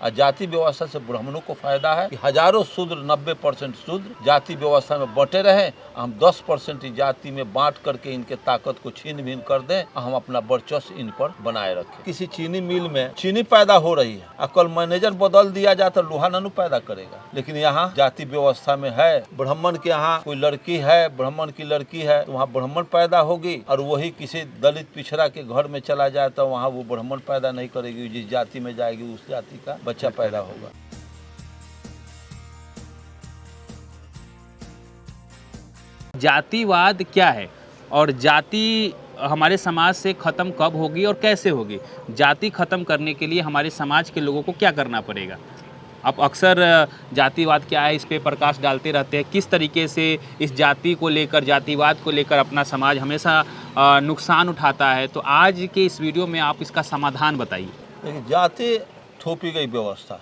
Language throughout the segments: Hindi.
और जाति व्यवस्था से ब्राह्मणों को फायदा है कि हजारों शूद्र 90% शूद्र जाति व्यवस्था में बटे रहें, हम 10% जाति में बांट करके इनके ताकत को छीन भीन कर दें, हम अपना वर्चस्व इन पर बनाए रखें। किसी चीनी मिल में चीनी पैदा हो रही है और कल मैनेजर बदल दिया जाए तो लोहा ननु पैदा करेगा, लेकिन यहाँ जाति व्यवस्था में है, ब्राह्मण के यहाँ कोई लड़की है, ब्राह्मण की लड़की है तो वहाँ ब्राह्मण पैदा होगी, और वही किसी दलित पिछड़ा के घर में चला जाए तो वहाँ वो ब्राह्मण पैदा नहीं करेगी, जिस जाति में जाएगी उस जाति का बच्चा पैदा होगा। जातिवाद क्या है और जाति हमारे समाज से ख़त्म कब होगी और कैसे होगी? जाति ख़त्म करने के लिए हमारे समाज के लोगों को क्या करना पड़ेगा? आप अक्सर जातिवाद क्या है इस पे प्रकाश डालते रहते हैं, किस तरीके से इस जाति को लेकर, जातिवाद को लेकर अपना समाज हमेशा नुकसान उठाता है, तो आज के इस वीडियो में आप इसका समाधान बताइए। देखिए, जाति थोपी गई व्यवस्था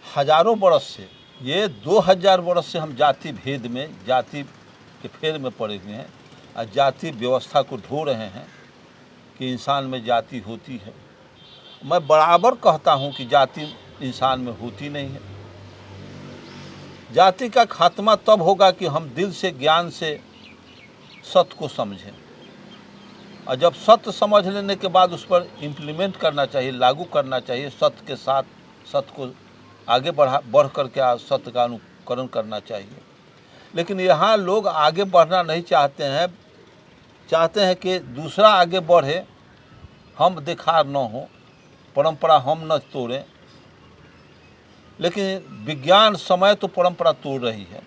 हजारों बरस से, ये 2000 बरस से हम जाति भेद में, जाति के फेर में पड़े हुए हैं और जाति व्यवस्था को ढो रहे हैं कि इंसान में जाति होती है। मैं बराबर कहता हूं कि जाति इंसान में होती नहीं है। जाति का खात्मा तब होगा कि हम दिल से, ज्ञान से सत्य को समझें, और जब सत्य समझ लेने के बाद उस पर इम्प्लीमेंट करना चाहिए, लागू करना चाहिए, सत्य के साथ सत्य को आगे बढ़ करके सत्य का अनुकरण करना चाहिए। लेकिन यहाँ लोग आगे बढ़ना नहीं चाहते हैं, चाहते हैं कि दूसरा आगे बढ़े, हम दिखार न हो, परंपरा हम न तोड़ें। लेकिन विज्ञान समय तो परंपरा तोड़ रही है,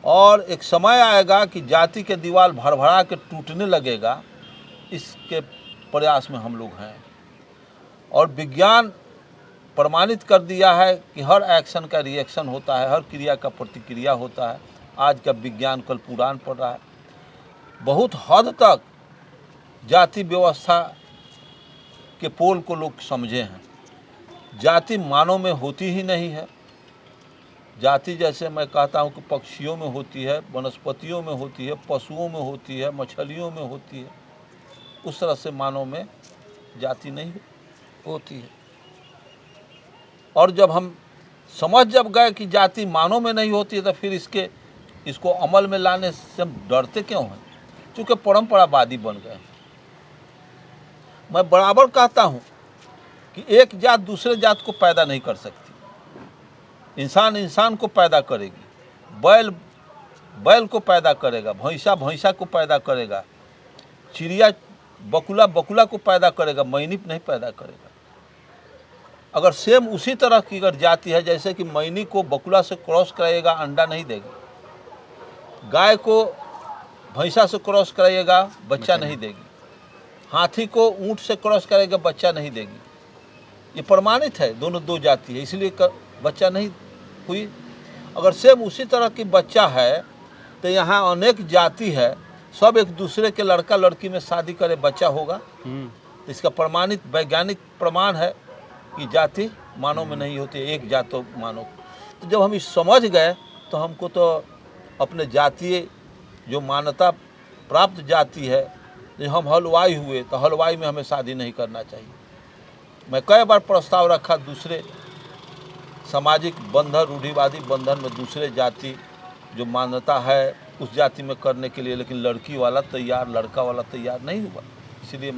और एक समय आएगा कि जाति के दीवार भरभरा के टूटने लगेगा, इसके प्रयास में हम लोग हैं। और विज्ञान प्रमाणित कर दिया है कि हर एक्शन का रिएक्शन होता है, हर क्रिया का प्रतिक्रिया होता है। आज का विज्ञान कल पुराण पड़ रहा है। बहुत हद तक जाति व्यवस्था के पोल को लोग समझे हैं। जाति मानव में होती ही नहीं है। जाति जैसे मैं कहता हूँ कि पक्षियों में होती है, वनस्पतियों में होती है, पशुओं में होती है, मछलियों में होती है, उस तरह से मानव में जाति नहीं होती है। और जब हम समझ गए कि जाति मानव में नहीं होती है, तो फिर इसको अमल में लाने से हम डरते क्यों हैं? क्योंकि परंपरावादी बन गए। मैं बराबर कहता हूँ कि एक जात दूसरे जात को पैदा नहीं कर सकती। इंसान इंसान को पैदा करेगी, बैल बैल को पैदा करेगा, भैंसा भैंसा को पैदा करेगा, चिड़िया बकुला बकुला को पैदा करेगा, मैनी नहीं पैदा करेगा। अगर सेम उसी तरह की अगर जाति है, जैसे कि मैनी को बकुला से क्रॉस करेगा, अंडा नहीं देगी, गाय को भैंसा से क्रॉस करेगा, बच्चा नहीं देगी, हाथी को ऊंट से क्रॉस करेगा, बच्चा नहीं देगी। ये प्रमाणित है, दोनों दो जाति है, इसलिए बच्चा नहीं हुई। अगर सेम उसी तरह की बच्चा है तो यहाँ अनेक जाति है, सब एक दूसरे के लड़का लड़की में शादी करे, बच्चा होगा। तो इसका प्रमाणित वैज्ञानिक प्रमाण है कि जाति मानव में नहीं होती, एक जात तो मानव। तो जब हम इस समझ गए तो हमको तो अपने जातीय जो मान्यता प्राप्त जाति है, जो हम हलवाई हुए तो हलवाई में हमें शादी नहीं करना चाहिए। मैं कई बार प्रस्ताव रखा दूसरे सामाजिक बंधन, रूढ़िवादी बंधन में दूसरे जाति जो मान्यता है उस जाति में करने के लिए, लेकिन लड़की वाला तैयार, लड़का वाला तैयार नहीं हुआ। इसलिए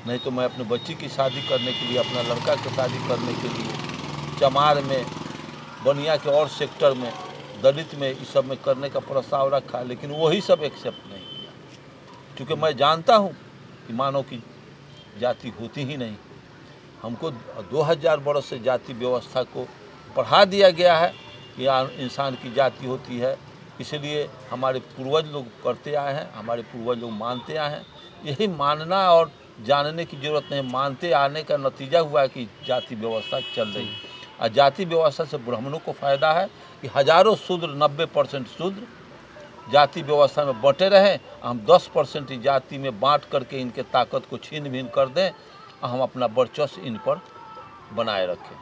नहीं तो मैं अपने बच्ची की शादी करने के लिए, अपना लड़का की शादी करने के लिए चमार में, बनिया के और सेक्टर में, दलित में, इस सब में करने का प्रस्ताव रखा, लेकिन वही सब एक्सेप्ट नहीं किया। क्योंकि मैं जानता हूँ कि मानव की जाति होती ही नहीं। हमको 2000 बरस से जाति व्यवस्था को पढ़ा दिया गया है कि इंसान की जाति होती है, इसलिए हमारे पूर्वज लोग करते आए हैं, हमारे पूर्वज लोग मानते आए हैं। यही मानना और जानने की जरूरत नहीं, मानते आने का नतीजा हुआ है कि जाति व्यवस्था चल रही है। और जाति व्यवस्था से ब्राह्मणों को फायदा है कि हजारों शूद्र 90% शूद्र जाति व्यवस्था में बटे रहें, हम 10% जाति में बांट करके इनके ताकत को छीन भीन कर दें, हम अपना वर्चस्व इन पर बनाए रखें।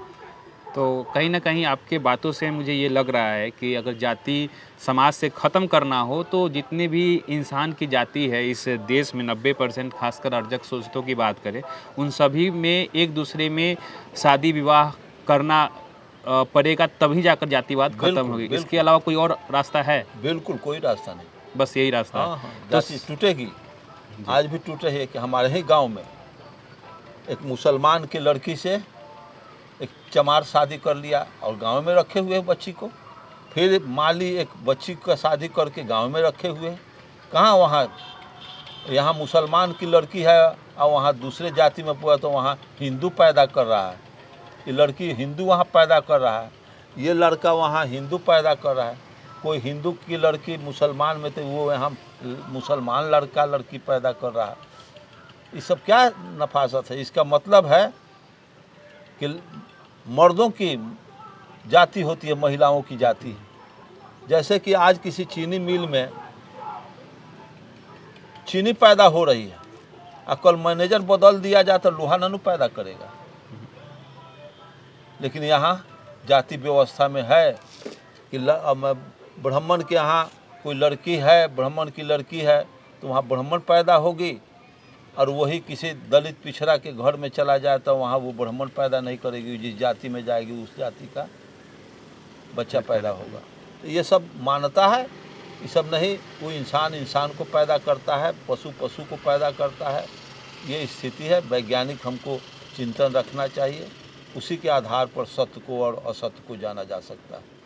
तो कहीं ना कहीं आपके बातों से मुझे ये लग रहा है कि अगर जाति समाज से ख़त्म करना हो तो जितने भी इंसान की जाति है इस देश में 90% खासकर अर्जक शोषितों की बात करें, उन सभी में एक दूसरे में शादी विवाह करना पड़ेगा, तभी जाकर जातिवाद खत्म बिल्कुल, होगी। बिल्कुल। इसके अलावा कोई और रास्ता है? बिल्कुल कोई रास्ता नहीं। बस यही रास्ता हाँ है। हाँ, तो जाति टूटेगी, आज भी टूट रही है। कि हमारे ही गांव में एक मुसलमान की लड़की से एक चमार शादी कर लिया और गांव में रखे हुए बच्ची को, फिर माली एक बच्ची का शादी करके गांव में रखे हुए। कहाँ वहाँ, यहाँ मुसलमान की लड़की है और वहाँ दूसरे जाति में पूरा तो वहाँ हिंदू पैदा कर रहा है। ये लड़की हिंदू वहाँ पैदा कर रहा है, ये लड़का वहाँ हिंदू पैदा कर रहा है। कोई हिंदू की लड़की मुसलमान में तो वो यहाँ मुसलमान लड़का लड़की पैदा कर रहा है। ये सब क्या नफासत है? इसका मतलब है कि मर्दों की जाति होती है, महिलाओं की जाति। जैसे कि आज किसी चीनी मिल में चीनी पैदा हो रही है और कल मैनेजर बदल दिया जाए तो लोहा ननू पैदा करेगा। लेकिन यहाँ जाति व्यवस्था में है कि ब्राह्मण के यहाँ कोई लड़की है, ब्राह्मण की लड़की है तो वहाँ ब्राह्मण पैदा होगी, और वही किसी दलित पिछड़ा के घर में चला जाए तो वहाँ वो ब्राह्मण पैदा नहीं करेगी। जिस जाति में जाएगी उस जाति का बच्चा पैदा होगा। तो ये सब मान्यता है, ये सब नहीं। कोई इंसान इंसान को पैदा करता है, पशु पशु को पैदा करता है। ये स्थिति है। वैज्ञानिक हमको चिंतन रखना चाहिए, उसी के आधार पर सत्य को और असत्य को जाना जा सकता है।